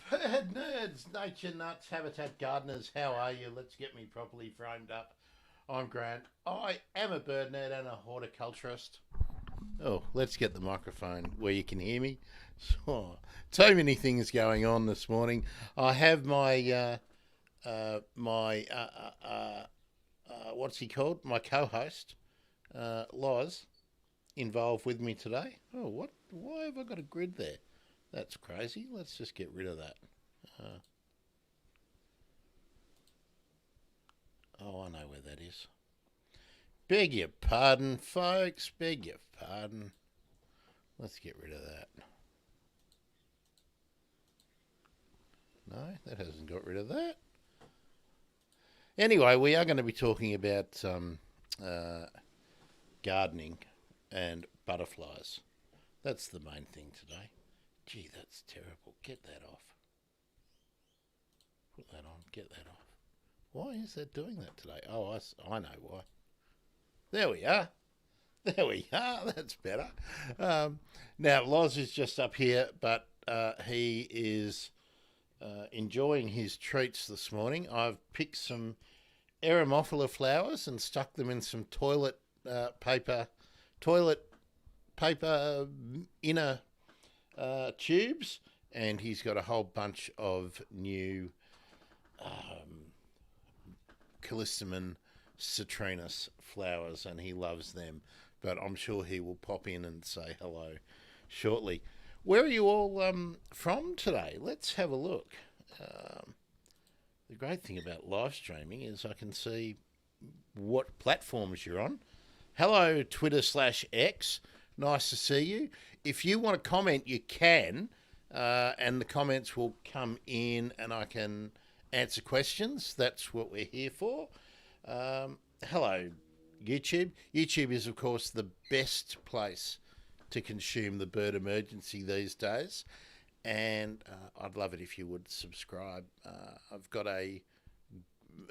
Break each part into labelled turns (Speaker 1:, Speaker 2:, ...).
Speaker 1: Bird nerds, nature nuts, habitat gardeners, how are you? Let's get me properly framed up. I'm Grant. I am a bird nerd and a horticulturist. Oh, let's get the microphone where you can hear me. So many things going on this morning. I have my what's he called? My co-host, Loz, involved with me today. Oh, what? Why have I got a grid there? That's crazy. Let's just get rid of that. Uh, oh, I know where that is. Beg your pardon, folks. Beg your pardon. Let's get rid of that. No, that hasn't got rid of that. Anyway, we are going to be talking about uh, gardening and butterflies. That's the main thing today. Gee, that's terrible. Get that off. Put that on. Get that off. Why is that doing that today? Oh, I know why. There we are. There we are. That's better. Now, Loz is just up here, but he is enjoying his treats this morning. I've picked some Eremophila flowers and stuck them in some paper, toilet paper inner tubes, and he's got a whole bunch of new Callistemon citrinus flowers, and he loves them. But I'm sure he will pop in and say hello shortly. Where are you all from today? Let's have a look. The great thing about live streaming is I can see what platforms you're on. Hello, Twitter/X. Nice to see you. If you want to comment, you can, and the comments will come in and I can answer questions. That's what we're here for. Hello, YouTube. YouTube is, of course, the best place to consume the bird emergency these days. And I'd love it if you would subscribe. I've got a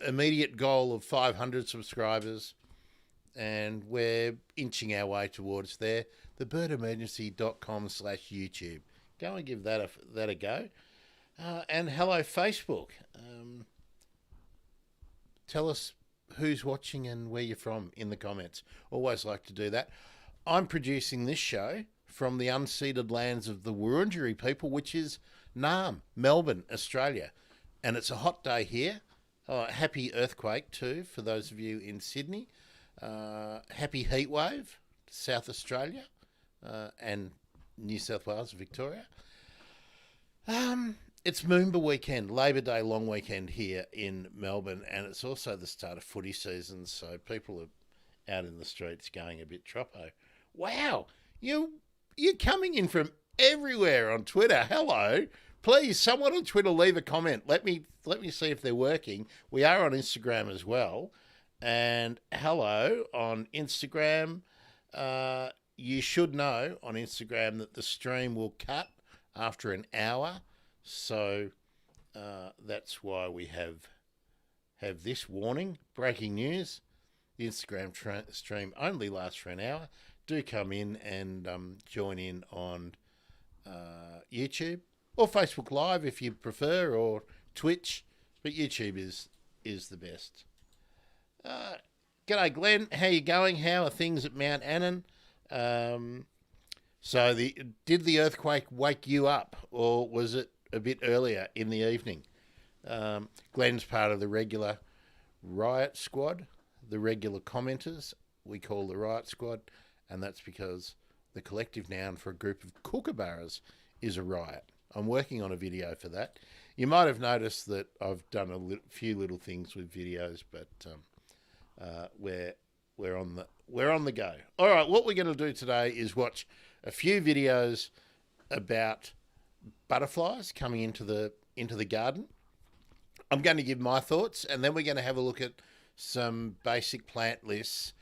Speaker 1: immediate goal of 500 subscribers, and we're inching our way towards there. Thebirdemergency.com/YouTube. Go and give that a go. And hello, Facebook. Tell us who's watching and where you're from in the comments. Always like to do that. I'm producing this show from the unceded lands of the Wurundjeri people, which is Naarm, Melbourne, Australia. And it's a hot day here. Happy earthquake too for those of you in Sydney. Happy heatwave, South Australia and New South Wales, Victoria. It's Moomba weekend, Labor Day long weekend here in Melbourne, and it's also the start of footy season, so people are out in the streets going a bit troppo. Wow, you're coming in from everywhere on Twitter. Hello. Please, someone on Twitter leave a comment. Let me see if they're working. We are on Instagram as well. And hello on Instagram. You should know on Instagram that the stream will cut after an hour. So that's why we have this warning. Breaking news. The Instagram stream only lasts for an hour. Do come in and join in on YouTube or Facebook Live if you prefer, or Twitch. But YouTube is the best. G'day, Glenn. How you going? How are things at Mount Annan? Did the earthquake wake you up, or was it a bit earlier in the evening? Glenn's part of the regular riot squad, the regular commenters. We call the riot squad, and that's because the collective noun for a group of kookaburras is a riot. I'm working on a video for that. You might have noticed that I've done a few little things with videos, but we're on the go. All right, what we're going to do today is watch a few videos about butterflies coming into the garden. I'm going to give my thoughts, and then we're going to have a look at some basic plant lists.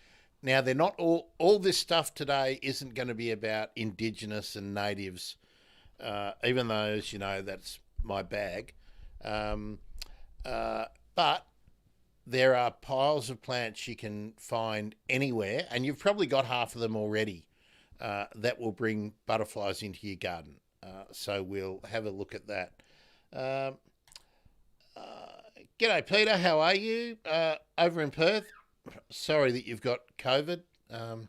Speaker 1: Now, they're not all this stuff today isn't going to be about indigenous and natives, even though, as you know, that's my bag. But there are piles of plants you can find anywhere, and you've probably got half of them already, that will bring butterflies into your garden. So we'll have a look at that. Um, G'day, Peter. How are you? Over in Perth. Sorry that you've got COVID. Um,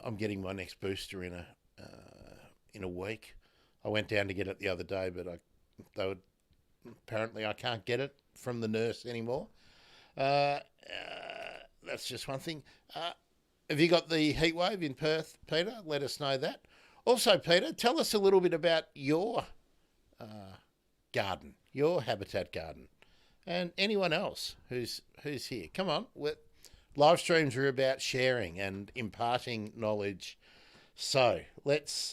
Speaker 1: I'm getting my next booster in a week. I went down to get it the other day, but they would, apparently I can't get it from the nurse anymore. Uh, that's just one thing. Have you got the heat wave in Perth, Peter? Let us know that. Also, Peter, tell us a little bit about your garden, your habitat garden, and anyone else who's here. Come on, live streams are about sharing and imparting knowledge. So let's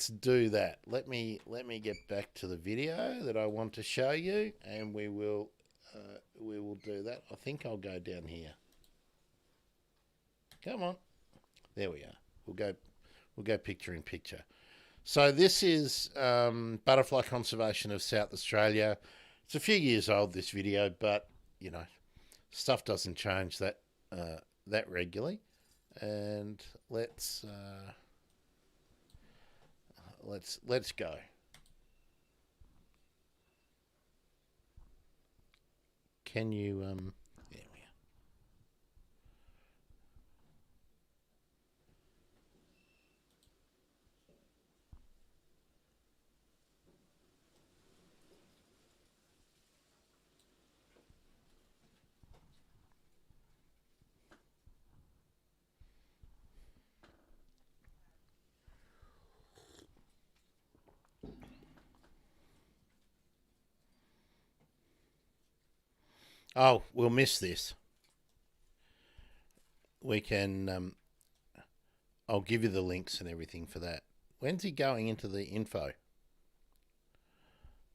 Speaker 1: do that. Let me get back to the video that I want to show you, and we will do that. I think I'll go down here. Come on, there we are. We'll go picture in picture. So this is Butterfly Conservation of South Australia. It's a few years old, this video, but you know, stuff doesn't change that regularly. And let's go. Can you there we are. Oh, we'll miss this. We can I'll give you the links and everything for that. When's he going into the info?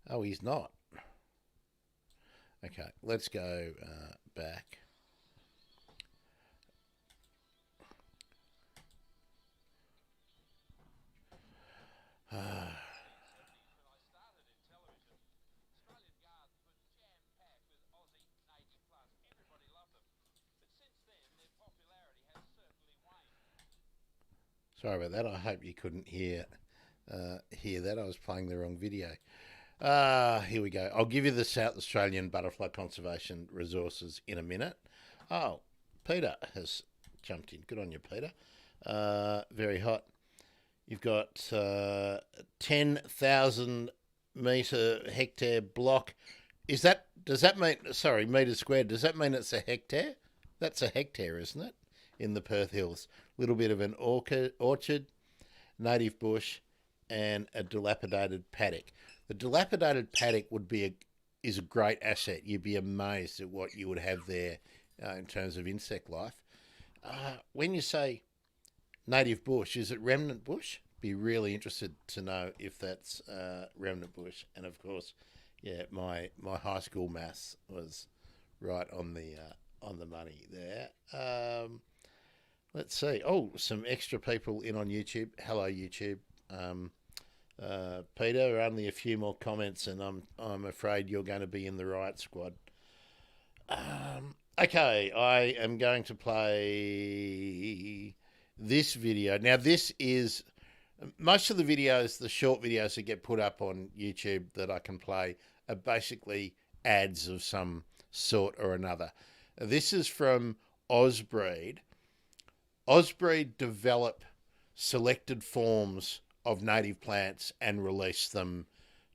Speaker 1: Oh, he's not. Okay, let's go back. Sorry about that. I hope you couldn't hear that. I was playing the wrong video. Here we go. I'll give you the South Australian Butterfly Conservation Resources in a minute. Oh, Peter has jumped in. Good on you, Peter. Very hot. You've got 10,000 metre hectare block. Does that mean, sorry, metre squared, does that mean it's a hectare? That's a hectare, isn't it? In the Perth Hills. Little bit of an orchard, native bush, and a dilapidated paddock. The dilapidated paddock is a great asset. You'd be amazed at what you would have there in terms of insect life. When you say native bush, is it remnant bush? Be really interested to know if that's remnant bush. And of course, yeah, my high school maths was right on the money there. Let's see. Oh, some extra people in on YouTube. Hello, YouTube. Peter, only a few more comments, and I'm afraid you're going to be in the riot squad. Okay, I am going to play this video. Now, this is most of the videos, the short videos that get put up on YouTube that I can play are basically ads of some sort or another. This is from Ausbreed. Ausbreed develop selected forms of native plants and release them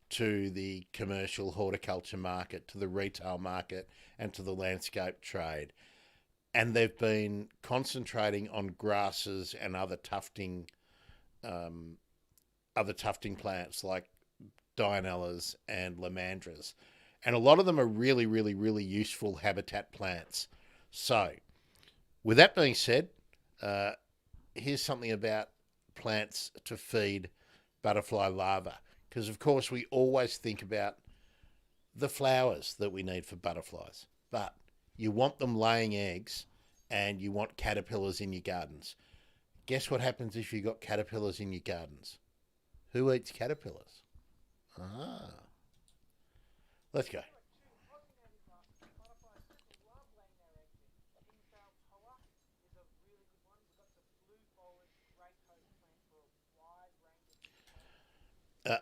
Speaker 1: to the commercial horticulture market, to the retail market, and to the landscape trade. And they've been concentrating on grasses and other tufting plants like Dianellas and Lomandras. And a lot of them are really, really, really useful habitat plants. So, with that being said, here's something about plants to feed butterfly larvae. Because, of course, we always think about the flowers that we need for butterflies. But you want them laying eggs and you want caterpillars in your gardens. Guess what happens if you've got caterpillars in your gardens? Who eats caterpillars? Ah. Let's go.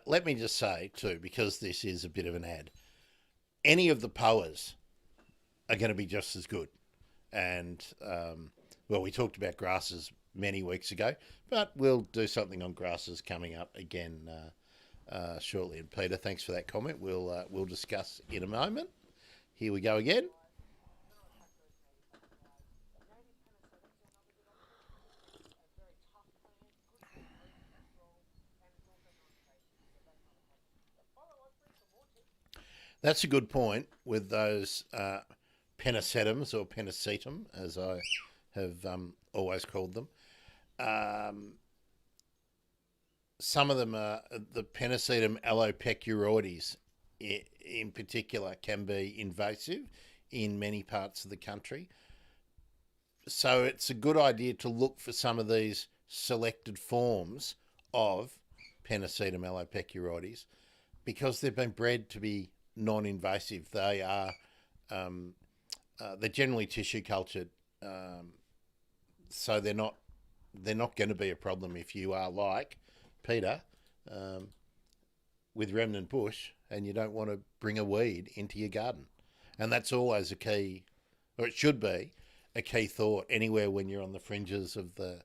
Speaker 1: Let me just say, too, because this is a bit of an ad, any of the POAs are going to be just as good. And, well, we talked about grasses many weeks ago, but we'll do something on grasses coming up again shortly. And Peter, thanks for that comment. We'll discuss in a moment. Here we go again. That's a good point with those pennisetums or pennisetum, as I have always called them. Um, some of them are the Pennisetum alopecuroides, in particular, can be invasive in many parts of the country. So it's a good idea to look for some of these selected forms of Pennisetum alopecuroides because they've been bred to be non-invasive. Um, they're generally tissue cultured, so they're not going to be a problem if you are like Peter um, with remnant bush and you don't want to bring a weed into your garden. And that's always a key, or it should be a key thought anywhere when you're on the fringes of the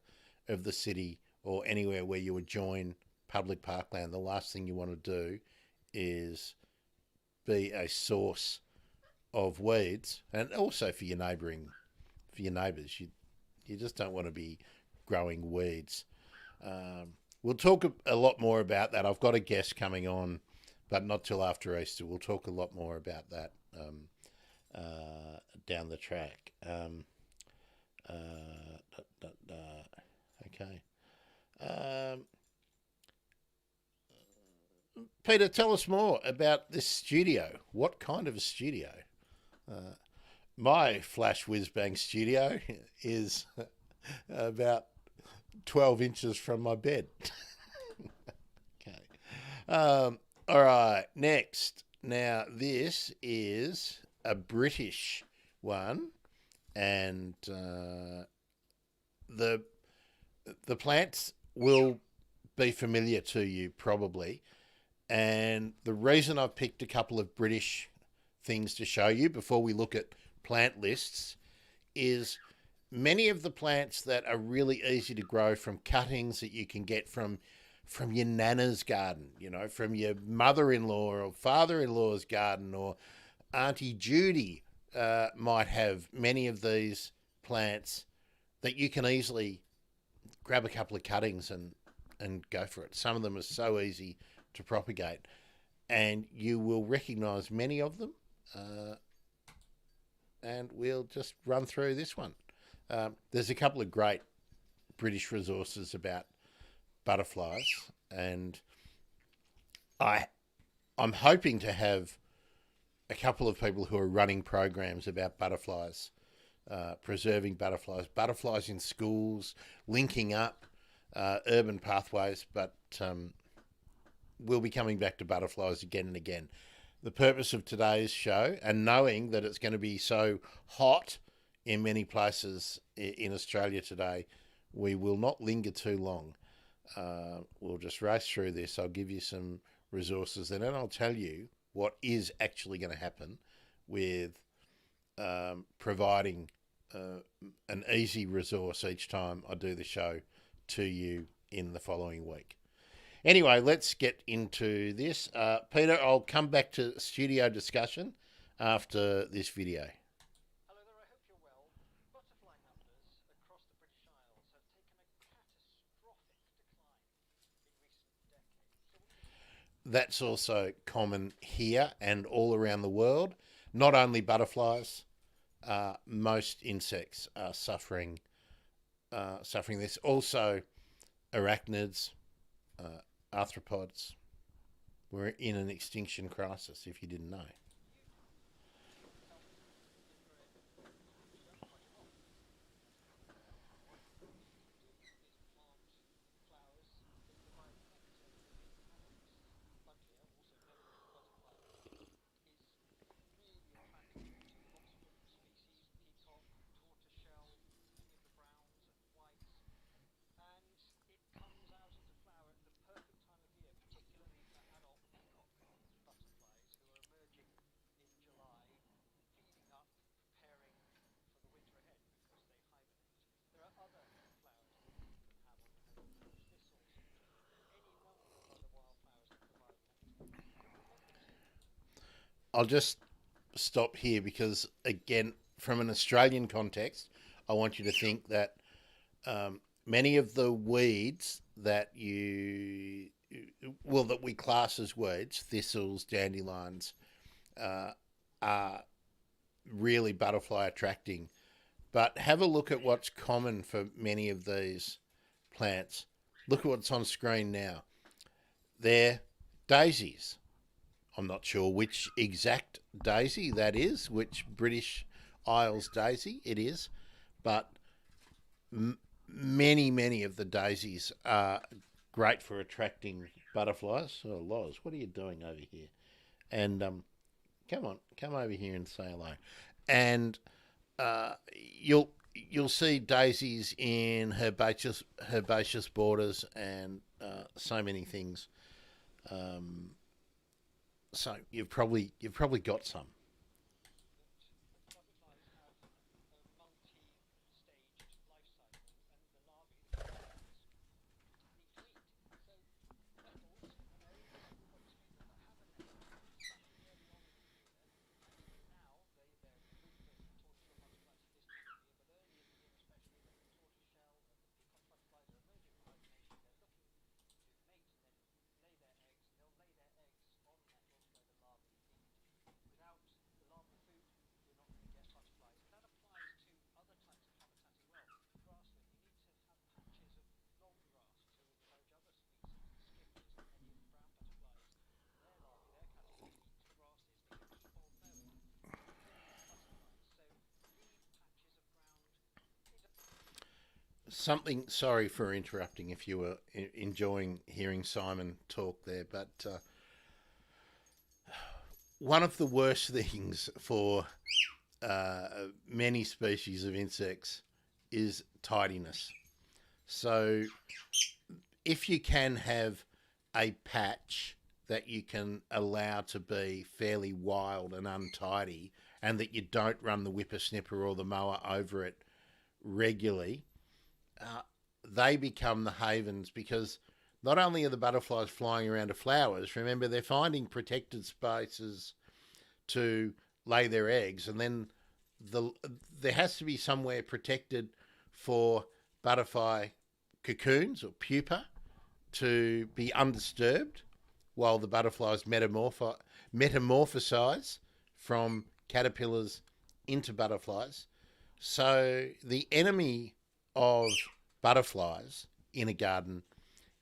Speaker 1: city or anywhere where you would join public parkland. The last thing you want to do is be a source of weeds, and also for your neighbours. You just don't want to be growing weeds. We'll talk a lot more about that. I've got a guest coming on, but not till after Easter. We'll talk a lot more about that down the track. Okay. Um, Peter, tell us more about this studio. What kind of a studio? My Flash Whiz Bang studio is about 12 inches from my bed. Okay. All right, next. Now, this is a British one, and the plants will be familiar to you probably. And the reason I've picked a couple of British things to show you before we look at plant lists is many of the plants that are really easy to grow from cuttings that you can get from your nana's garden, from your mother-in-law or father-in-law's garden, or Auntie Judy might have many of these plants that you can easily grab a couple of cuttings and go for it. Some of them are so easy to propagate, and you will recognise many of them. And we'll just run through this one. There's a couple of great British resources about butterflies, and I'm hoping to have a couple of people who are running programs about butterflies, preserving butterflies in schools, linking up urban pathways, but we'll be coming back to butterflies again and again. The purpose of today's show, and knowing that it's going to be so hot in many places in Australia today, we will not linger too long. We'll just race through this. I'll give you some resources, and then I'll tell you what is actually going to happen with providing an easy resource each time I do the show to you in the following week. Anyway, let's get into this. Peter, I'll come back to studio discussion after this video.
Speaker 2: Hello there, I hope you're well. Butterfly numbers across the British Isles have taken a catastrophic decline in recent decades.
Speaker 1: That's also common here and all around the world. Not only butterflies, most insects are suffering this. Also, arachnids, arthropods. We're in an extinction crisis, if you didn't know. I'll just stop here because, again, from an Australian context, I want you to think that many of the weeds that that we class as weeds, thistles, dandelions, are really butterfly attracting. But have a look at what's common for many of these plants. Look at what's on screen now. They're daisies. I'm not sure which exact daisy that is, which British Isles daisy it is, but many of the daisies are great for attracting butterflies. Oh, Loz, what are you doing over here? And come over here and say hello. And you'll see daisies in herbaceous borders and so many things. So you've probably got some.
Speaker 2: Butterflies have a multi-staged life cycle, and the larvae, the caterpillars, need to eat. So nettles, everybody knows that they have a nettle, especially early on in the year, and even now they're good for tortoiseshell butterflies at this time of year, but early in the year especially when the tortoiseshell and the peacock butterflies are emerging from hibernation, they're looking to mate and then lay their eggs, and they'll lay their eggs on nettles where the larvae feed. Without the larval food, you're not going to get butterflies, and that applies to other types of habitat as well. Grassland, you need to have patches of long grass to encourage other species, the skimmers, and many of the brown butterflies. Their larvae, their caterpillars eat the grasses that you keep on mowing. Same with butterflies. So leave patches of ground is a
Speaker 1: Something. Sorry for interrupting. If you were enjoying hearing Simon talk there, but one of the worst things for many species of insects is tidiness. So if you can have a patch that you can allow to be fairly wild and untidy, and that you don't run the whippersnipper or the mower over it regularly, uh, they become the havens because not only are the butterflies flying around to flowers, remember they're finding protected spaces to lay their eggs, and then the there has to be somewhere protected for butterfly cocoons or pupa to be undisturbed while the butterflies metamorphosize from caterpillars into butterflies. So the enemy of butterflies in a garden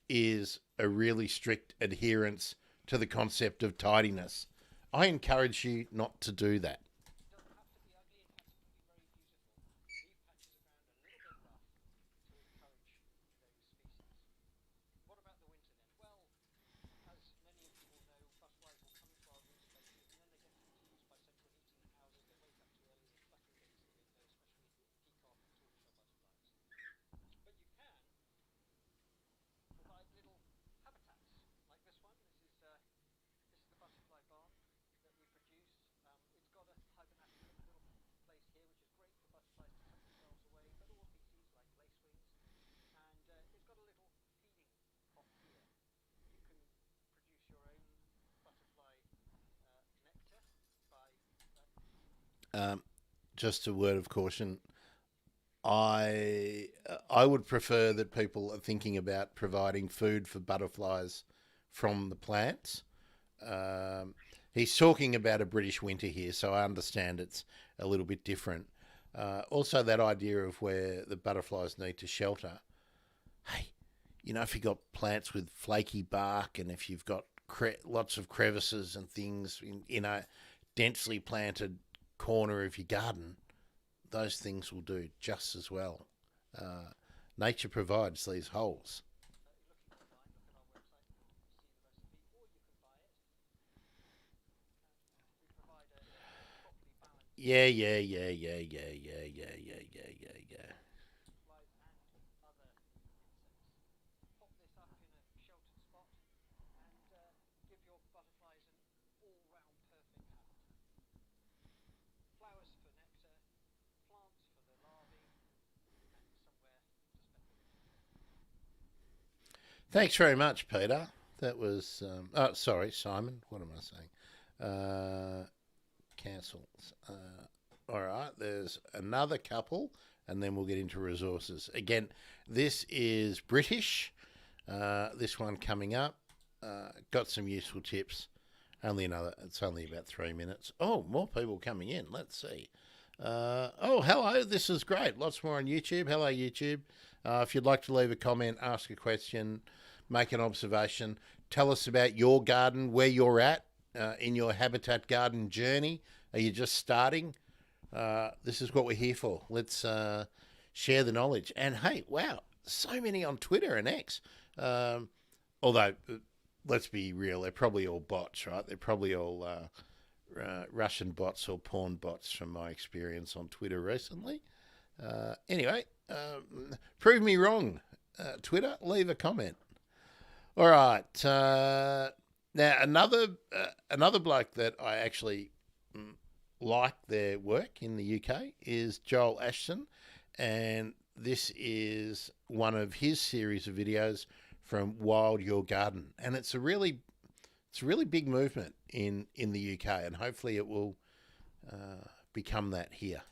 Speaker 1: is a really strict adherence to the concept of tidiness. I encourage you not to do that.
Speaker 2: It doesn't have to be ugly, it has to be very beautiful. Leave patches of ground a little bit rough to encourage those species. What about the winter then? Well, as many of you will know, butterflies will come into our room spaces and then they get confused by central heating in houses. They wake up too early, they flutter against the window, especially peacock and tortoiseshell butterflies. But you can provide little habitats like this one. This is the butterfly barn that we produce. It's got a hibernaculum, a little place here, which is great for butterflies to tuck themselves away, but all species like lacewings. And it's got a little feeding pot here. You can produce your own butterfly nectar by
Speaker 1: Um, just a word of caution. I would prefer that people are thinking about providing food for butterflies from the plants. Um, he's talking about a British winter here, so I understand it's a little bit different. Also, that idea of where the butterflies need to shelter. Hey, if you've got plants with flaky bark and if you've got lots of crevices and things in a densely planted corner of your garden, those things will do just as well. Uh, Nature provides these holes.
Speaker 2: looking online, look at our website and see the recipe, or you can buy it. And we provide a properly balanced
Speaker 1: Yeah, yeah, yeah, yeah, yeah, yeah, yeah, yeah, yeah, yeah, yeah.
Speaker 2: butterflies and other insects. Pop this up in a sheltered spot and give your butterflies an all-round perfect habitat. Flowers for nectar, plants for the larvae, and somewhere to spend the winter.
Speaker 1: Thanks very much, Peter. That was. Oh, sorry, Simon. What am I saying? cancels. All right, there's another couple, and then we'll get into resources. Again, this is British. This one coming up. Got some useful tips. It's only about 3 minutes. Oh, more people coming in. Let's see. Oh, hello. This is great. Lots more on YouTube. Hello, YouTube. If you'd like to leave a comment, ask a question, make an observation, tell us about your garden, where you're at in your Habitat Garden journey. Are you just starting? This is what we're here for. Let's share the knowledge. And hey, wow, so many on Twitter and X. Although, let's be real, they're probably all bots, right? They're probably all Russian bots or porn bots from my experience on Twitter recently. Anyway, prove me wrong, Twitter. Leave a comment. All right. Now, another bloke that I actually like their work in the UK is Joel Ashton, and this is one of his series of videos from Wild Your Garden, and it's a really big movement in the UK, and hopefully it will become that here.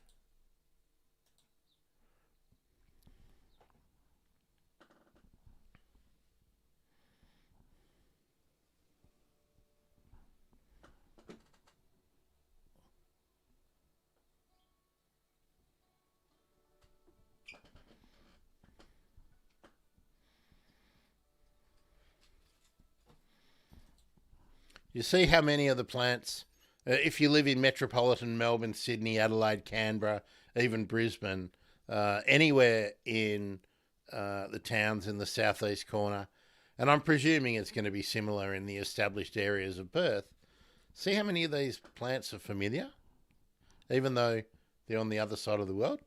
Speaker 1: You see how many of the plants, if you live in metropolitan Melbourne, Sydney, Adelaide, Canberra, even Brisbane, anywhere in the towns in the southeast corner, and I'm presuming it's going to be similar in the established areas of Perth, see how many of these plants are familiar, even though they're on the other side of the world?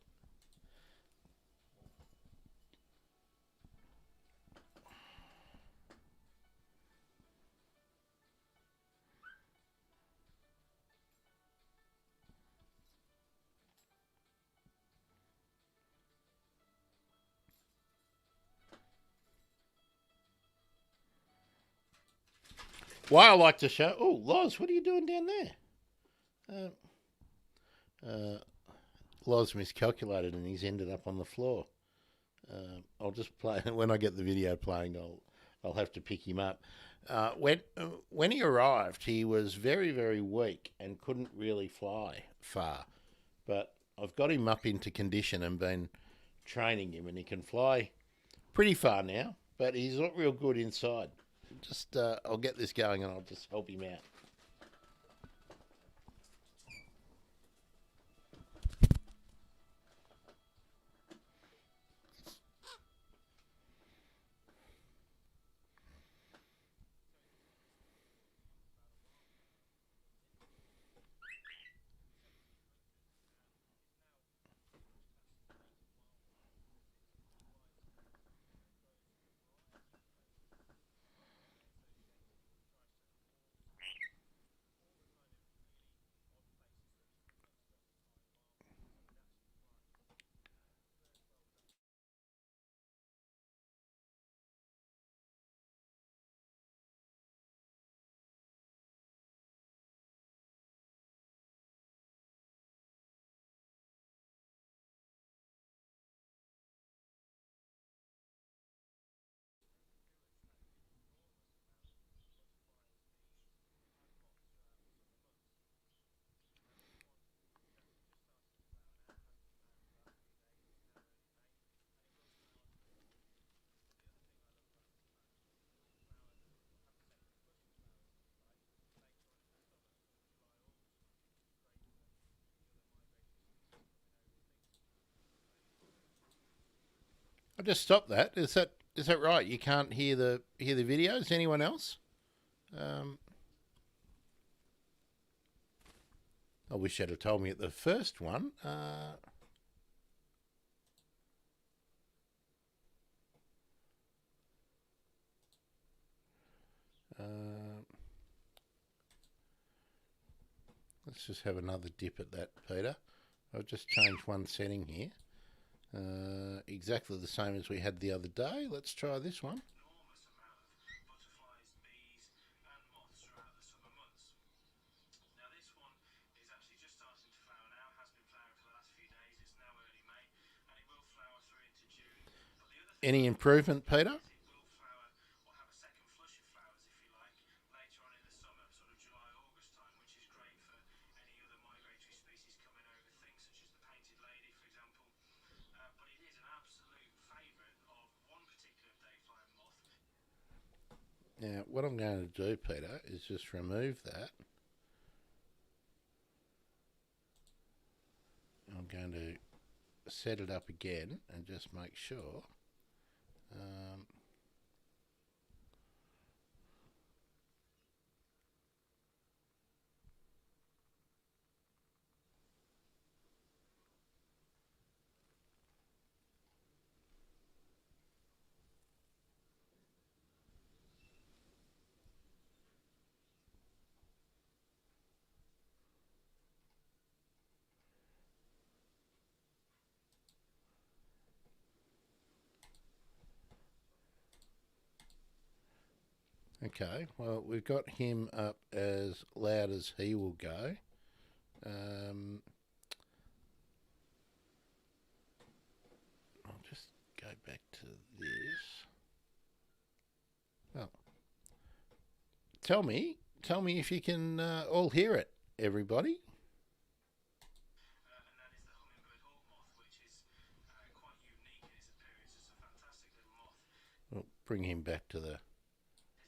Speaker 1: Why I like to show... Oh, Loz, what are you doing down there? Loz miscalculated and he's ended up on the floor. I'll just play... When I get the video playing, I'll have to pick him up. When he arrived, he was very, very weak and couldn't really fly far. But I've got him up into condition and been training him, and he can fly pretty far now, but he's not real good inside. Just I'll get this going and I'll just help him out. I just stopped that. Is that right? You can't hear the videos. Anyone else? I wish you'd have told me at the first one. Let's just have another dip at that, Peter. I've just changed one setting here. Exactly the same as we had the other day. Let's try this one. Any improvement, Peter?
Speaker 3: It will flower or have a second flush of flowers, if you like, later on in the summer, sort of July, August time, which is great for any other migratory species coming over, things such as the painted lady, for example. But it is an absolute favourite of one particular day-flying moth.
Speaker 1: Now, what I'm going to do, Peter, is just remove that. I'm going to set it up again and just make sure. Okay, well, we've got him up as loud as he will go. I'll just go back to this. Well, tell me if you can all hear it, everybody.
Speaker 3: And that is the hummingbird hawk moth, which is quite unique in its appearance. It's a fantastic little moth.
Speaker 1: We'll bring him back to the.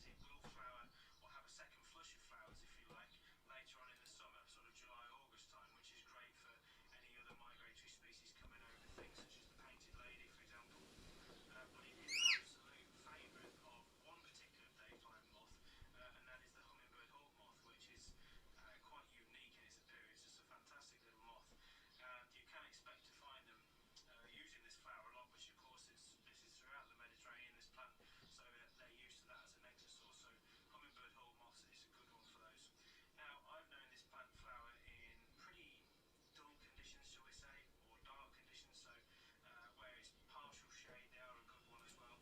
Speaker 3: It will flower or have a second flush of flowers, if you like, later on in the summer, sort of July, August time, which is great for any other migratory species coming over, things such as the painted lady, for example. But it is an absolute favourite of one particular day-flying moth, and that is the hummingbird hawk moth, which is quite unique in its appearance. It's a fantastic little moth, and you can expect to find them using this flower a lot, which of course this is throughout the Mediterranean, this plant, so they're used to that as a nectar source. So hummingbird hawk moths is a good one for those. Now, I've known this plant flower in pretty dull conditions, shall we say, or dark conditions, so where it's partial shade, they are a good one as well.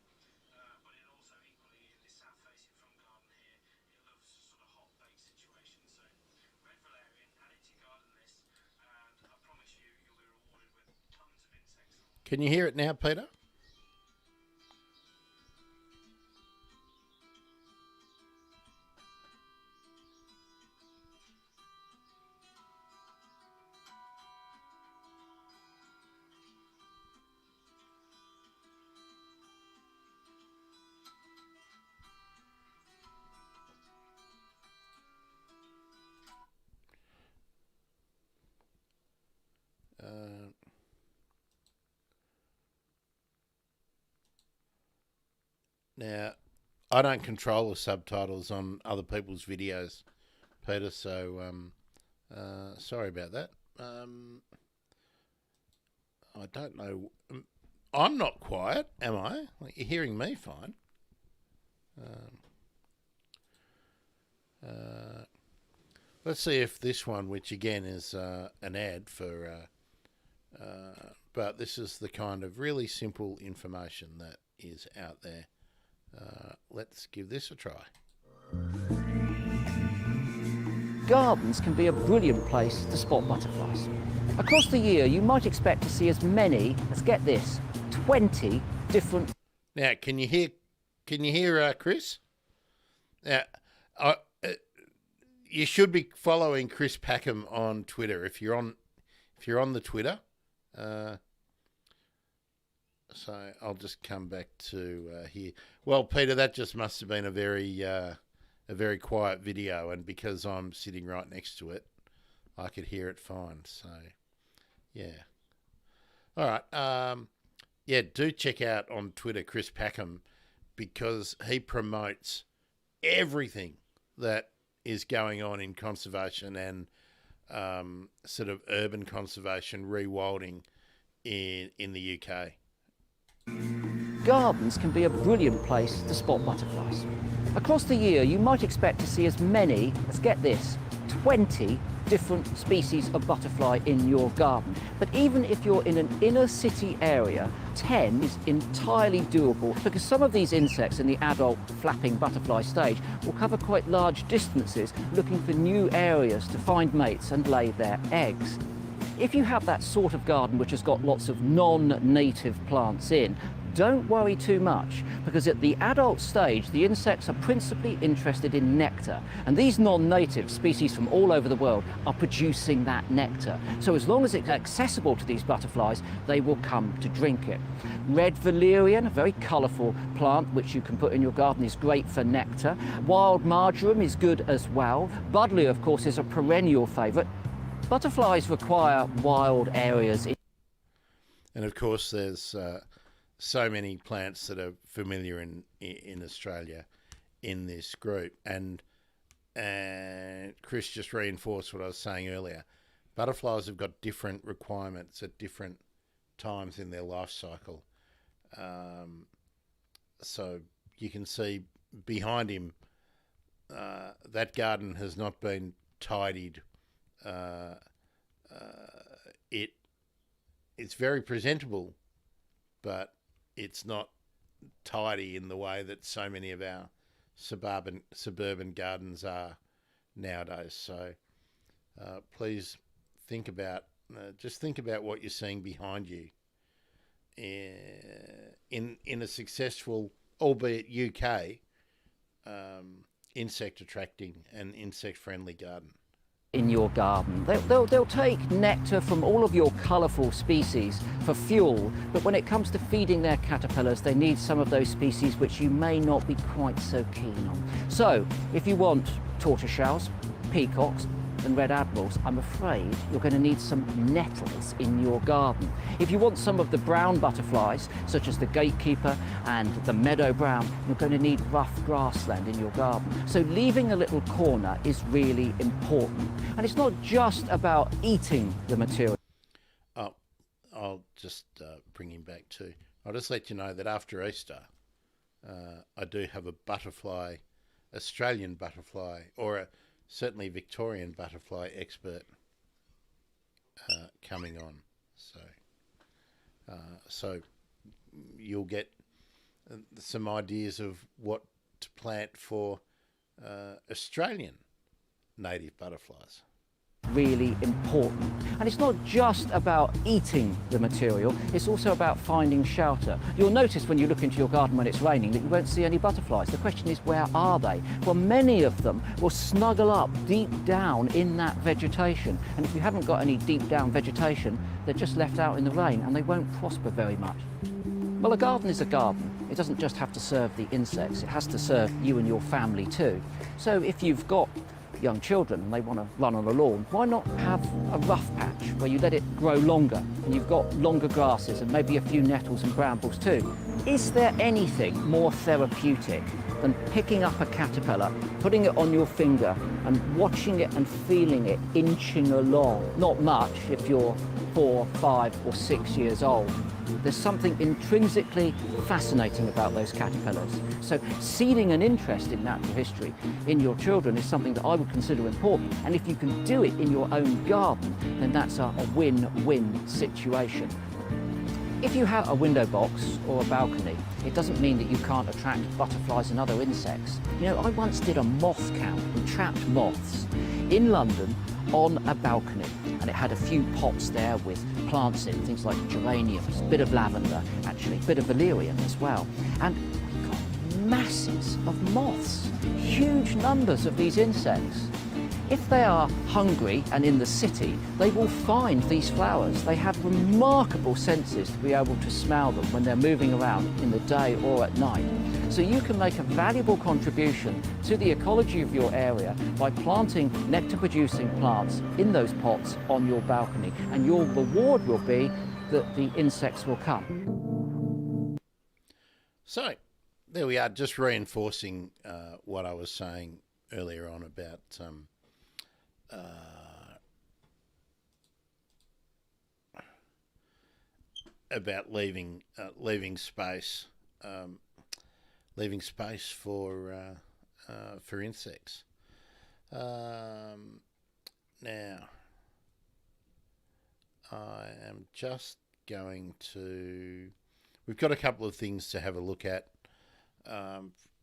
Speaker 3: But it also equally, in this south-facing front garden here, it loves sort of hot bake situations. So red valerian, add it to your garden this, and I promise you, you'll be rewarded with tons of insects.
Speaker 1: Can you hear it now, Peter? Now, I don't control the subtitles on other people's videos, Peter, so sorry about that. I don't know. I'm not quiet, am I? Like, you're hearing me fine. Let's see if this one, which again is an ad for, but this is the kind of really simple information that is out there. Let's give this a try.
Speaker 4: Gardens can be a brilliant place to spot butterflies. Across the year, you might expect to see as many as, get this, 20 different.
Speaker 1: Now, can you hear Chris? Now, you should be following Chris Packham on Twitter if you're on the Twitter. So I'll just come back to here. Well, Peter, that just must have been a very quiet video, and because I'm sitting right next to it, I could hear it fine. So, yeah. All right. Yeah, do check out on Twitter Chris Packham, because he promotes everything that is going on in conservation and sort of urban conservation, rewilding in the UK.
Speaker 4: Gardens can be a brilliant place to spot butterflies. Across the year, you might expect to see as many as, get this, 20 different species of butterfly in your garden. But even if you're in an inner city area, 10 is entirely doable, because some of these insects in the adult flapping butterfly stage will cover quite large distances looking for new areas to find mates and lay their eggs. If you have that sort of garden which has got lots of non-native plants in, don't worry too much, because at the adult stage, the insects are principally interested in nectar. And these non-native species from all over the world are producing that nectar. So as long as it's accessible to these butterflies, they will come to drink it. Red valerian, a very colourful plant which you can put in your garden, is great for nectar. Wild marjoram is good as well. Buddleia, of course, is a perennial favourite. Butterflies require wild areas.
Speaker 1: And of course, there's so many plants that are familiar in Australia in this group. And Chris just reinforced what I was saying earlier. Butterflies have got different requirements at different times in their life cycle. So you can see behind him, that garden has not been tidied. It's very presentable, but it's not tidy in the way that so many of our suburban gardens are nowadays. So please think about what you're seeing behind you in a successful, albeit UK, insect attracting and insect friendly garden.
Speaker 4: In your garden. They'll take nectar from all of your colourful species for fuel, but when it comes to feeding their caterpillars, they need some of those species which you may not be quite so keen on. So, if you want tortoiseshells, peacocks, and red admirals, I'm afraid you're going to need some nettles in your garden. If you want some of the brown butterflies, such as the gatekeeper and the meadow brown, you're going to need rough grassland in your garden. So leaving a little corner is really important. And it's not just about eating the material.
Speaker 1: I'll just bring him back too. I'll just let you know that after Easter, I do have a butterfly, Australian butterfly, or certainly Victorian butterfly expert coming on. So you'll get some ideas of what to plant for Australian native butterflies.
Speaker 4: Really important. And it's not just about eating the material, it's also about finding shelter. You'll notice when you look into your garden when it's raining that you won't see any butterflies. The question is, where are they? Well, many of them will snuggle up deep down in that vegetation. And if you haven't got any deep down vegetation, they're just left out in the rain and they won't prosper very much. Well, a garden is a garden. It doesn't just have to serve the insects, it has to serve you and your family too. So if you've got young children and they want to run on a lawn, why not have a rough patch where you let it grow longer and you've got longer grasses and maybe a few nettles and brambles too? Is there anything more therapeutic than picking up a caterpillar, putting it on your finger and watching it and feeling it inching along? Not much if you're 4, 5 or 6 years old. There's something intrinsically fascinating about those caterpillars. So seeding an interest in natural history in your children is something that I would consider important. And if you can do it in your own garden, then that's a win-win situation. If you have a window box or a balcony, it doesn't mean that you can't attract butterflies and other insects. You know, I once did a moth count and trapped moths in London on a balcony, and it had a few pots there with plants in, things like geraniums, a bit of lavender, actually, a bit of valerian as well. And we got masses of moths, huge numbers of these insects. If they are hungry and in the city, they will find these flowers. They have remarkable senses to be able to smell them when they're moving around in the day or at night. So you can make a valuable contribution to the ecology of your area by planting nectar-producing plants in those pots on your balcony, and your reward will be that the insects will come.
Speaker 1: So there we are, just reinforcing what I was saying earlier on about leaving space for insects. Now, I am just going to. We've got a couple of things to have a look at.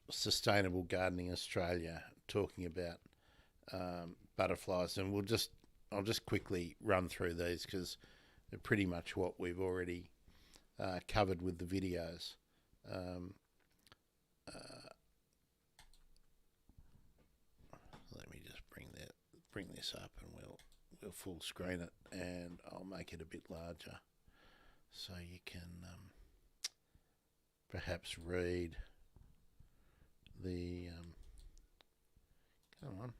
Speaker 1: Sustainable Gardening Australia talking about butterflies, and I'll just quickly run through these because they're pretty much what we've already covered with the videos. Let me just bring this up, and we'll full screen it, and I'll make it a bit larger so you can perhaps read the come on,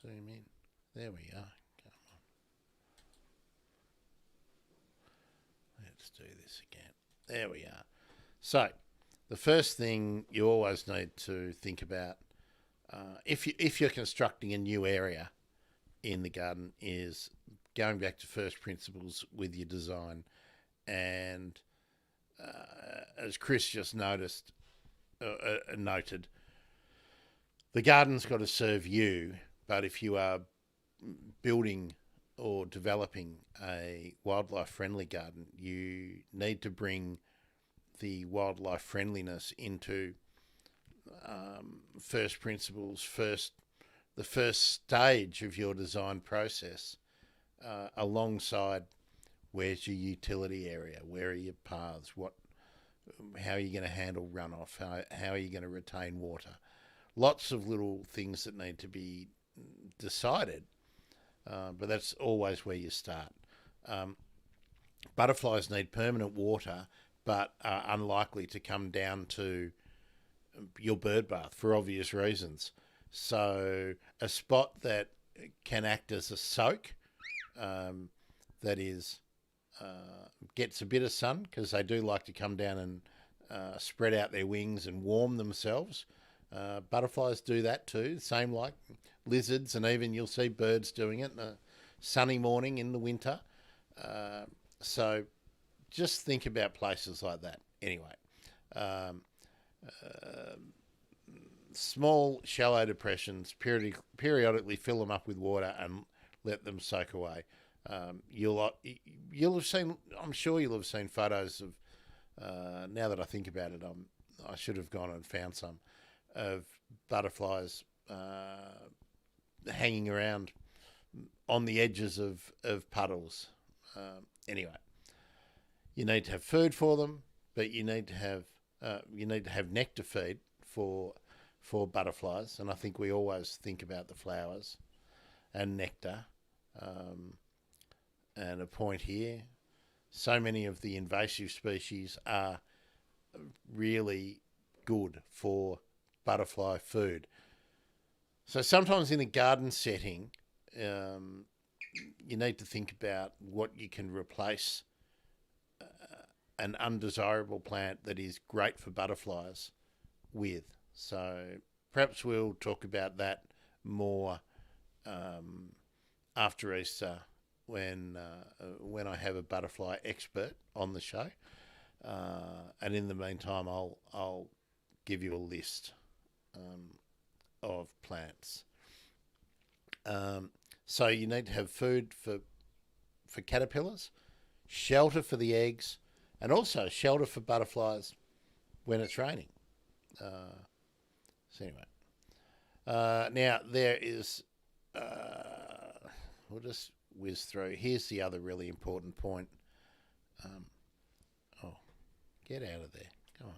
Speaker 1: zoom in. There we are. Come on. Let's do this again. There we are. So, the first thing you always need to think about, if you're constructing a new area in the garden, is going back to first principles with your design. And as Chris just noted, the garden's got to serve you, but if you are building or developing a wildlife friendly garden, you need to bring the wildlife friendliness into first principles, the first stage of your design process, alongside where's your utility area, where are your paths, how are you going to handle runoff, how are you going to retain water. Lots of little things that need to be decided, but that's always where you start. Butterflies need permanent water, but are unlikely to come down to your bird bath for obvious reasons. So a spot that can act as a soak, that is, gets a bit of sun, because they do like to come down and spread out their wings and warm themselves. Butterflies do that too, same like lizards, and even you'll see birds doing it in a sunny morning in the winter. So just think about places like that. Anyway, small shallow depressions, periodically fill them up with water and let them soak away. You'll have seen, I'm sure you'll have seen photos of, now that I think about it, I should have gone and found some, of butterflies hanging around on the edges of puddles. Anyway, you need to have food for them, but you need to have nectar feed for butterflies, and I think we always think about the flowers and nectar. And a point here, so many of the invasive species are really good for butterfly food. So sometimes in a garden setting, you need to think about what you can replace an undesirable plant that is great for butterflies with. So perhaps we'll talk about that more after Easter, when I have a butterfly expert on the show, and in the meantime, I'll give you a list of plants. So you need to have food for caterpillars, shelter for the eggs, and also shelter for butterflies when it's raining. So anyway, now there is. We'll just whiz through. Here's the other really important point. Get out of there. Come on.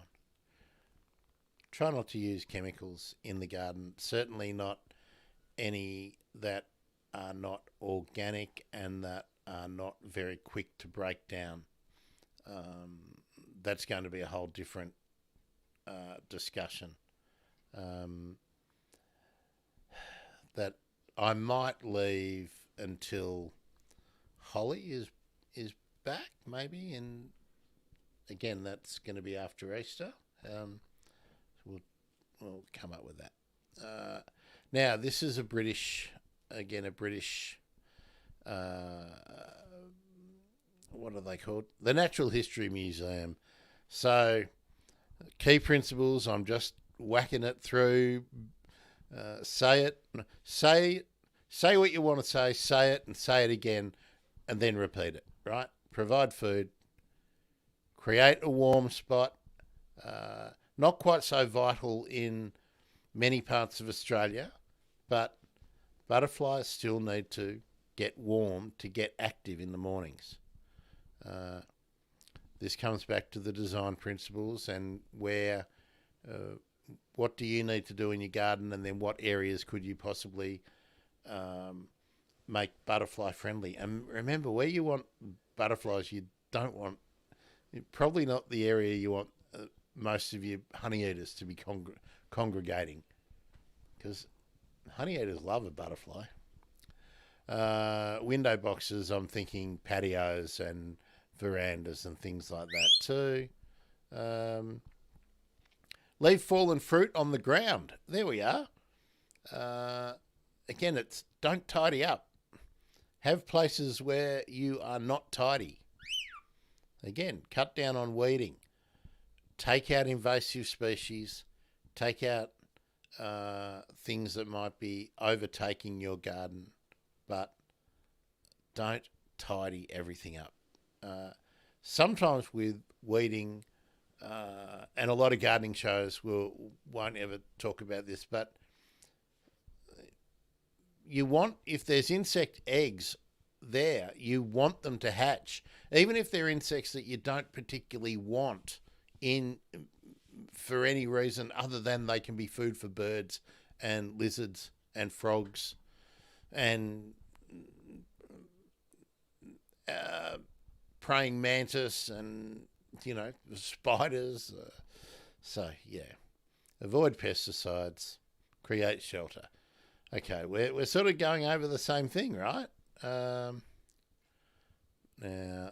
Speaker 1: Try not to use chemicals in the garden. Certainly not any that are not organic and that are not very quick to break down. That's going to be a whole different discussion. That I might leave until Holly is back, maybe, and again that's going to be after Easter. We'll come up with that. Now this is a British, what are they called? The Natural History Museum. So key principles. I'm just whacking it through. Say what you want to say it and say it again, and then repeat it, right? Provide food, create a warm spot, not quite so vital in many parts of Australia, but butterflies still need to get warm to get active in the mornings. this comes back to the design principles and where, what do you need to do in your garden, and then what areas could you possibly make butterfly friendly. And remember, where you want butterflies, you don't want, probably not the area you want most of your honey eaters to be congregating, because honey eaters love a butterfly. Window boxes, I'm thinking patios and verandas and things like that too. Leave fallen fruit on the ground. There we are. Again, it's don't tidy up. Have places where you are not tidy. Again, cut down on weeding. Take out invasive species. Take out things that might be overtaking your garden, but don't tidy everything up. Sometimes with weeding, and a lot of gardening shows won't ever talk about this, but you want, if there's insect eggs there, you want them to hatch, even if they're insects that you don't particularly want in for any reason other than they can be food for birds and lizards and frogs and praying mantis and, spiders. So, yeah, avoid pesticides, create shelter. Okay, we're sort of going over the same thing, right? Now,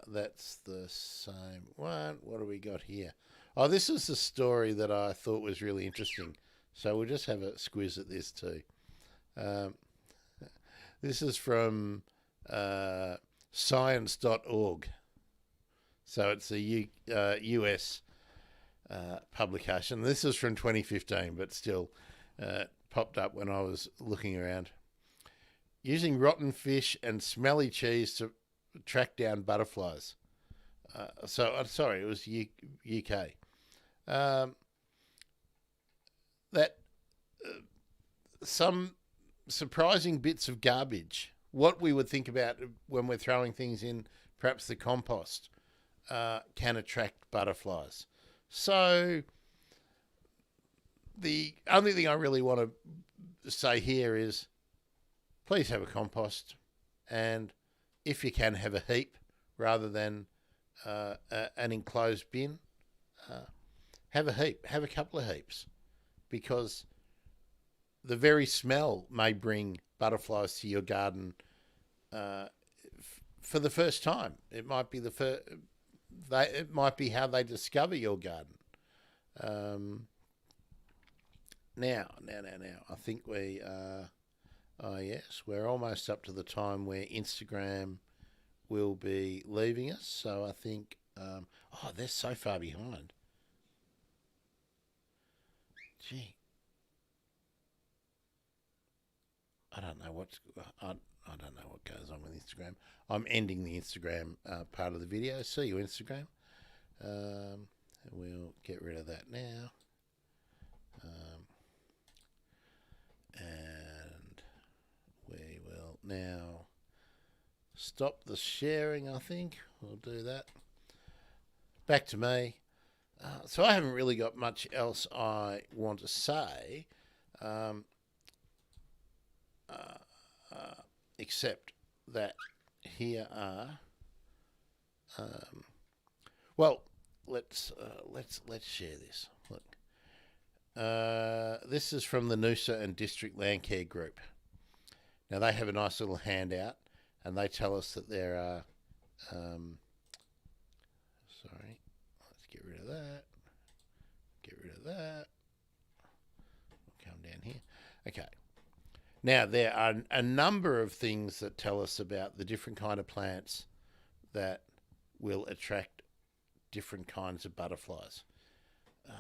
Speaker 1: that's the same one. What do we got here? Oh, this is the story that I thought was really interesting. So we'll just have a squiz at this too. This is from science.org. So it's a US publication. This is from 2015, but still popped up when I was looking around. Using rotten fish and smelly cheese to track down butterflies. Sorry, it was UK. Some surprising bits of garbage, what we would think about when we're throwing things in, perhaps the compost, can attract butterflies. So the only thing I really want to say here is please have a compost, and if you can, have a heap rather than an enclosed bin. Have a heap, have a couple of heaps, because the very smell may bring butterflies to your garden for the first time. It might be it might be how they discover your garden. Now, I think we are. Oh yes, we're almost up to the time where Instagram will be leaving us. So I think, they're so far behind. Gee, I don't know I don't know what goes on with Instagram. I'm ending the Instagram part of the video. See you, Instagram. We'll get rid of that now. And we will now stop the sharing, I think. We'll do that. Back to me. So I haven't really got much else I want to say, except that here are. Well, let's share this. Look, this is from the Noosa and District Landcare Group. Now they have a nice little handout, and they tell us that there are. Sorry, let's get rid of that. Get rid of that. We'll come down here. Okay. Now, there are a number of things that tell us about the different kind of plants that will attract different kinds of butterflies. I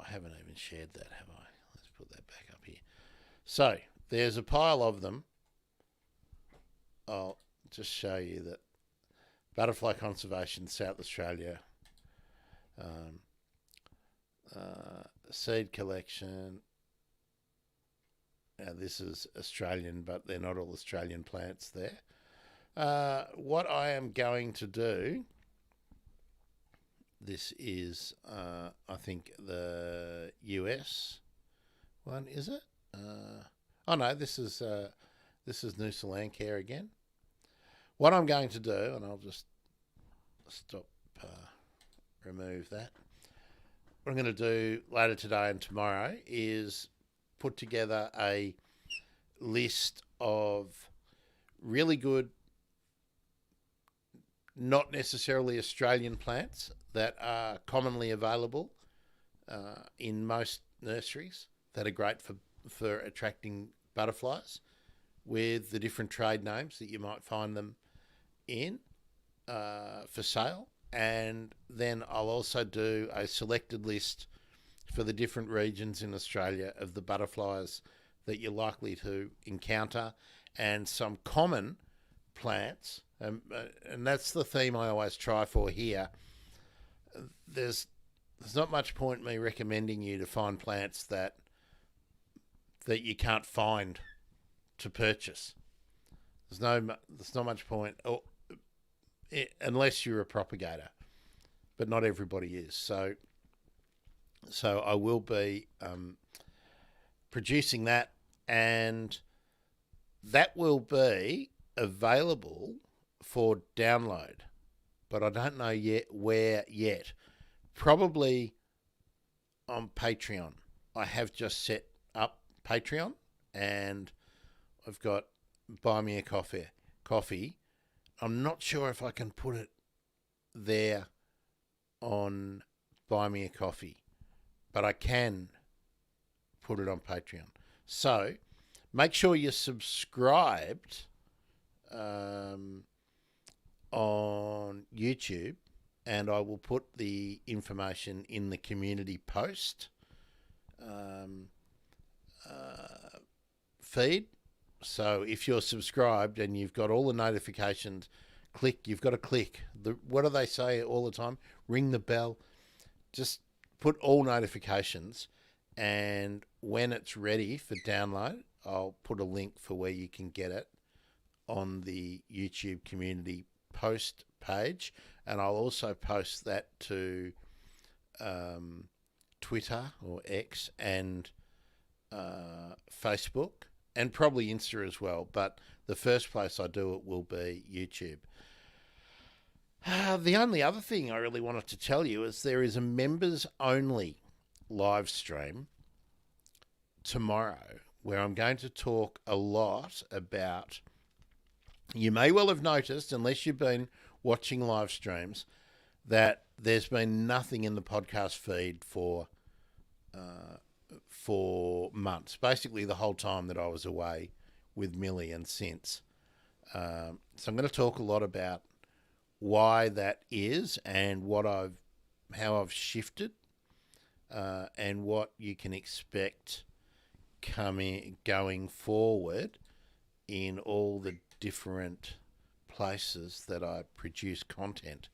Speaker 1: haven't even shared that, have I? Let's put that back up here. So, there's a pile of them. I'll just show you that Butterfly Conservation South Australia, seed collection. Now, this is Australian, but they're not all Australian plants there. What I am going to do, this is, I think, the US one, is it? Oh no, this is Noosa Landcare again. What I'm going to do, and I'll just stop, remove that. What I'm going to do later today and tomorrow is put together a list of really good, not necessarily Australian plants that are commonly available in most nurseries that are great for attracting butterflies, with the different trade names that you might find them in for sale. And then I'll also do a selected list for the different regions in Australia of the butterflies that you're likely to encounter, and some common plants. And that's the theme I always try for here. There's not much point me recommending you to find plants that you can't find to purchase. There's not much point, unless you're a propagator, but not everybody is. So I will be producing that, and that will be available for download, but I don't know yet where yet. Probably on Patreon. I have just set up Patreon, and I've got Buy Me a Coffee. I'm not sure if I can put it there on Buy Me a Coffee, but I can put it on Patreon. So make sure you're subscribed on YouTube, and I will put the information in the community post feed. So if you're subscribed and you've got all the notifications, you've got to click. What do they say all the time? Ring the bell. Just put all notifications, and when it's ready for download, I'll put a link for where you can get it on the YouTube community post page, and I'll also post that to Twitter or X and Facebook, and probably Insta as well, but the first place I do it will be YouTube. The only other thing I really wanted to tell you is there is a members-only live stream tomorrow where I'm going to talk a lot about, you may well have noticed, unless you've been watching live streams, that there's been nothing in the podcast feed for months, basically the whole time that I was away with Millie and since. So I'm going to talk a lot about why that is, and how I've shifted, and what you can expect going forward in all the different places that I produce content.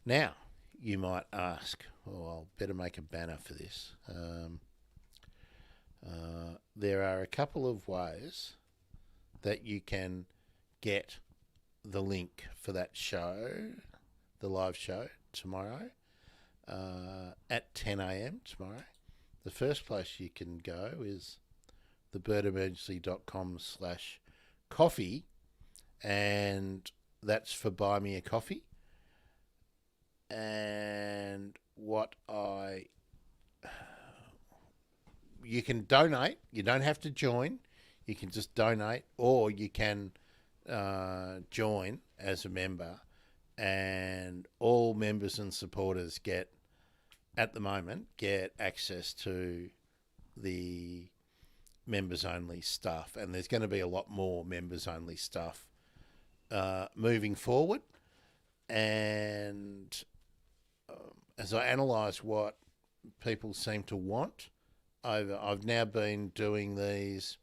Speaker 1: Now, you might ask, I'll better make a banner for this. There are a couple of ways that you can get the link for that show, the live show tomorrow, at 10 a.m. tomorrow. The first place you can go is thebirdemergency.com/coffee, and that's for Buy Me a Coffee. And you can donate. You don't have to join. You can just donate, or you can join as a member, and all members and supporters at the moment get access to the members only stuff, and there's going to be a lot more members only stuff moving forward. And as I analyse what people seem to want, I've now been doing these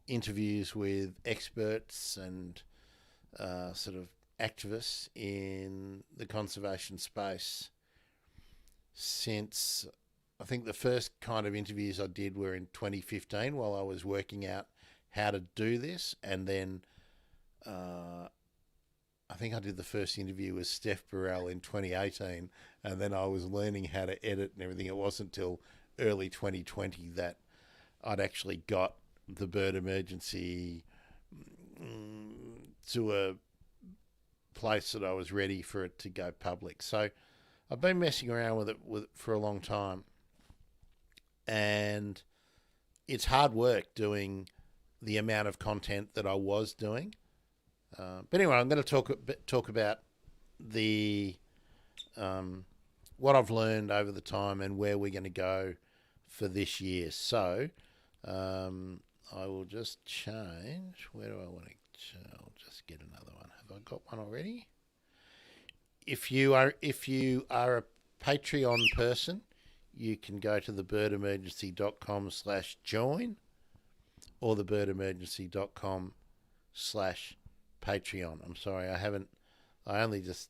Speaker 1: interviews with experts and sort of activists in the conservation space since, I think the first kind of interviews I did were in 2015 while I was working out how to do this, and then I think I did the first interview with Steph Burrell in 2018, and then I was learning how to edit and everything. It wasn't until early 2020 that I'd actually got the Bird Emergency to a place that I was ready for it to go public. So I've been messing around with it for a long time, and it's hard work doing the amount of content that I was doing. But anyway, I'm going to talk about the what I've learned over the time and where we're going to go for this year. So I will just change. Where do I want to? I'll just get another one. Have I got one already? If you are a Patreon person, you can go to thebirdemergency.com/join or thebirdemergency.com/Patreon. I'm sorry, I only just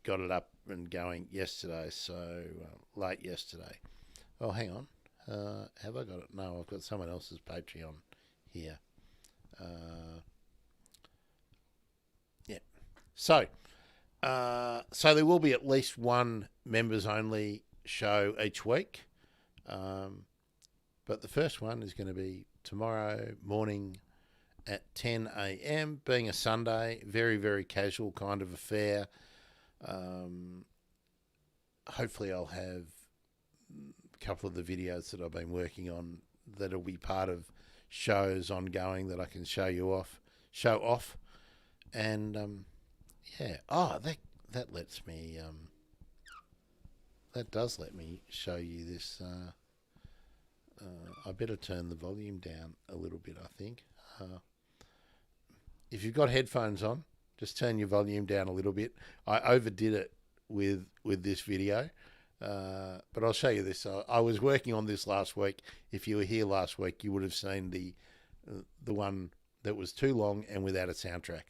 Speaker 1: got it up and going yesterday, so late yesterday. Oh, hang on. Have I got it? No, I've got someone else's Patreon here. Yeah. So there will be at least one members only show each week. But the first one is going to be tomorrow morning at 10 a.m, being a Sunday, very, very casual kind of affair. Hopefully I'll have a couple of the videos that I've been working on that'll be part of shows ongoing that I can show off. And, yeah. Oh, that lets me, that does let me show you this. I better turn the volume down a little bit, I think. If you've got headphones on, just turn your volume down a little bit. I overdid it with this video, but I'll show you this. I was working on this last week. If you were here last week, you would have seen the one that was too long and without a soundtrack.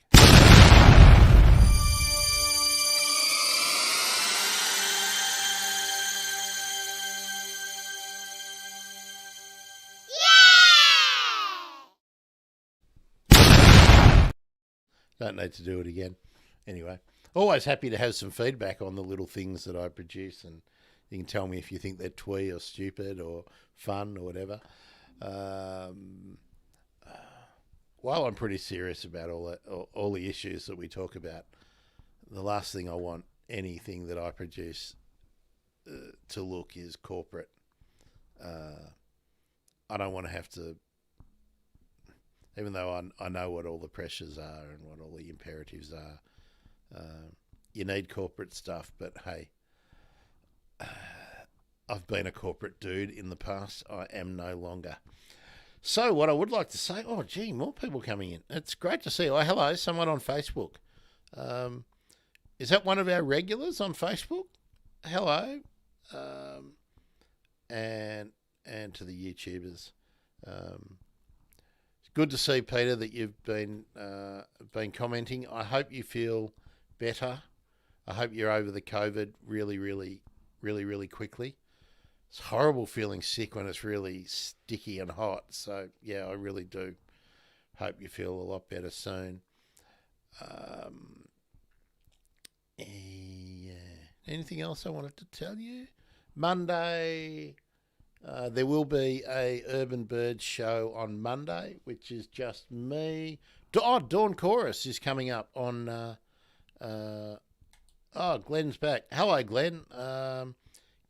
Speaker 1: Don't need to do it again. Anyway, always happy to have some feedback on the little things that I produce, and you can tell me if you think they're twee or stupid or fun or whatever. While I'm pretty serious about all the issues that we talk about, the last thing I want anything that I produce to look is corporate. I don't want to have to, even though I know what all the pressures are and what all the imperatives are. You need corporate stuff, but hey, I've been a corporate dude in the past. I am no longer. So what I would like to say, oh, gee, more people coming in. It's great to see. Oh, hello, someone on Facebook. Is that one of our regulars on Facebook? Hello. And to the YouTubers. It's good to see, Peter, that you've been commenting. I hope you feel better. I hope you're over the COVID really, really, really, really quickly. It's horrible feeling sick when it's really sticky and hot. So, yeah, I really do hope you feel a lot better soon. Yeah. Anything else I wanted to tell you? Monday, there will be a Urban Birds show on Monday, which is just me. Dawn Chorus is coming up on... Glenn's back. Hello, Glenn.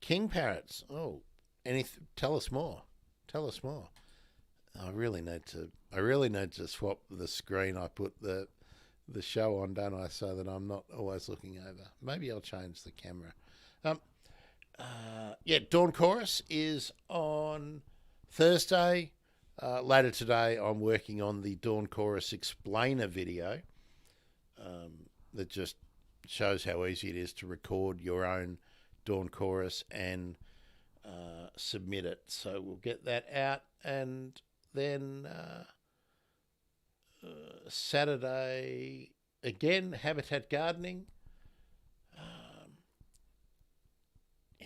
Speaker 1: King Parrots. Oh, tell us more. Tell us more. I really need to swap the screen I put the show on, don't I, so that I'm not always looking over. Maybe I'll change the camera. Dawn Chorus is on Thursday. Later today, I'm working on the Dawn Chorus explainer video that just shows how easy it is to record your own Dawn Chorus and submit it. So we'll get that out, and then Saturday again, Habitat Gardening.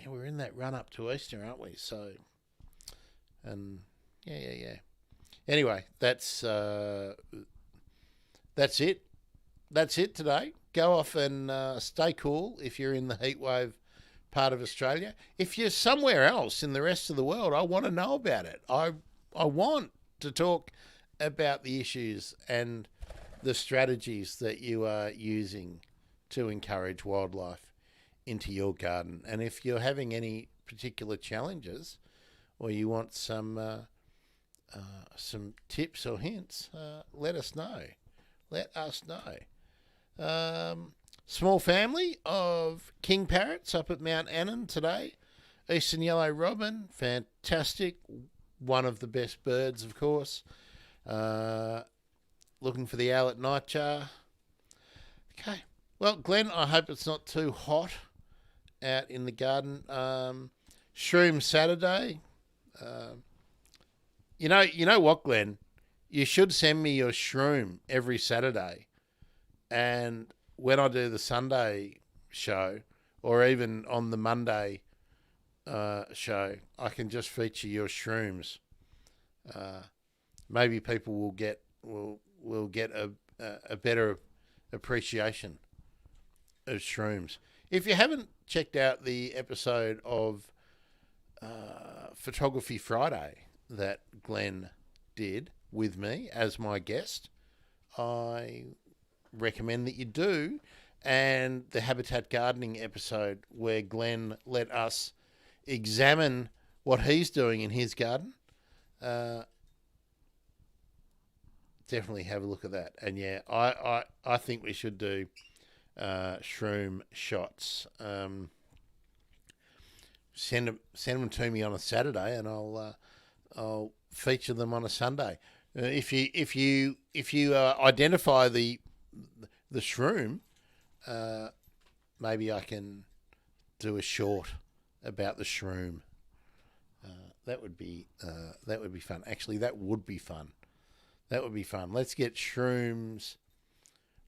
Speaker 1: We're in that run up to Easter, aren't we? So, and yeah. Anyway, that's it. That's it today. go off and stay cool if you're in the heatwave part of Australia. If you're somewhere else in the rest of the world, I want to know about it. I want to talk about the issues and the strategies that you are using to encourage wildlife into your garden. And if you're having any particular challenges or you want some tips or hints, let us know. Let us know. Small family of king parrots up at Mount Annan today. Eastern yellow robin, fantastic. One of the best birds, of course. Looking for the owlet nightjar. Okay. Well, Glenn, I hope it's not too hot out in the garden. Shroom Saturday. You know what, Glenn? You should send me your shroom every Saturday. And when I do the Sunday show, or even on the Monday show, I can just feature your shrooms. Maybe people will get a better appreciation of shrooms. If you haven't checked out the episode of Photography Friday that Glenn did with me as my guest, I recommend that you do. And the Habitat Gardening episode where Glenn let us examine what he's doing in his garden. Definitely have a look at that. And yeah, I think we should do shroom shots. Send them to me on a Saturday, and I'll feature them on a Sunday. If you identify the shroom, maybe I can do a short about the shroom. That would be fun. Actually, that would be fun. That would be fun. Let's get shrooms.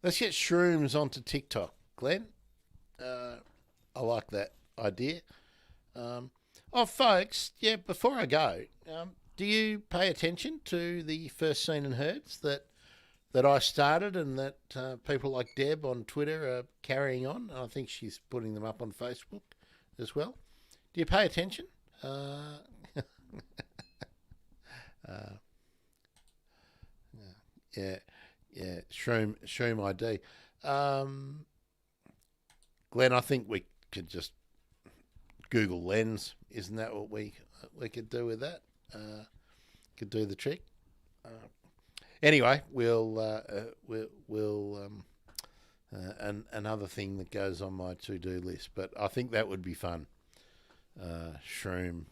Speaker 1: Let's get shrooms onto TikTok, Glenn. I like that idea. Folks, yeah. Before I go, do you pay attention to the first seen and heards that I started and that people like Deb on Twitter are carrying on? I think she's putting them up on Facebook as well. Do you pay attention? Yeah. Shroom ID. Glenn, I think we could just Google Lens. Isn't that what we could do with that? Could do the trick. Anyway, another thing that goes on my to-do list, but I think that would be fun. Shroom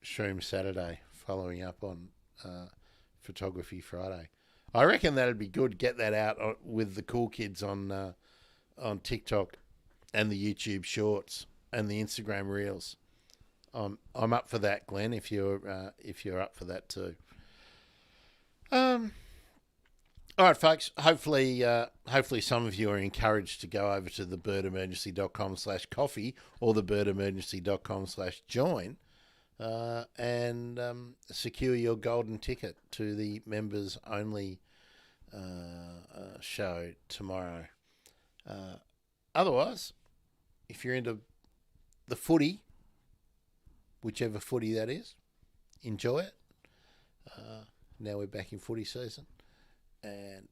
Speaker 1: Saturday, following up on Photography Friday. I reckon that'd be good. Get that out with the cool kids on TikTok and the YouTube Shorts and the Instagram Reels. I'm up for that, Glenn. If you're up for that too. All right, folks. Hopefully some of you are encouraged to go over to thebirdemergency.com/coffee or thebirdemergency.com/join and secure your golden ticket to the members only show tomorrow. Otherwise, if you're into the footy, whichever footy that is, enjoy it. Now we're back in footy season. And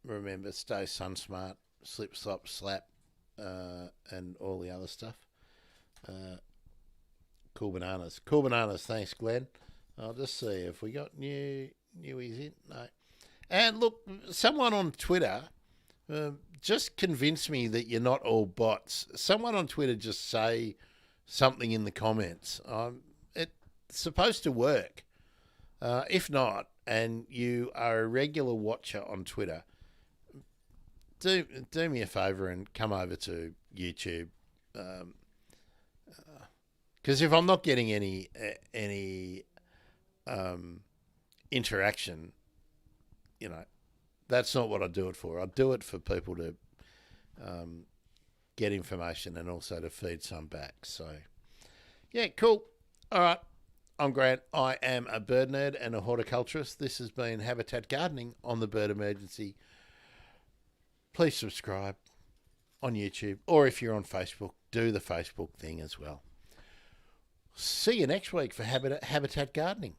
Speaker 1: remember, stay sun smart, slip, slop, slap, and all the other stuff. Cool bananas. Cool bananas. Thanks, Glenn. I'll just see if we got newies in. No. And look, someone on Twitter just convinced me that you're not all bots. Someone on Twitter just say something in the comments. It's supposed to work. If not, and you are a regular watcher on Twitter, do me a favour and come over to YouTube. Because if I'm not getting any interaction, that's not what I do it for. I do it for people to get information and also to feed some back. So, yeah, cool. All right. I'm Grant. I am a bird nerd and a horticulturist. This has been Habitat Gardening on the Bird Emergency please subscribe on YouTube, or if you're on Facebook, do the Facebook thing as well. See you next week for Habitat Gardening.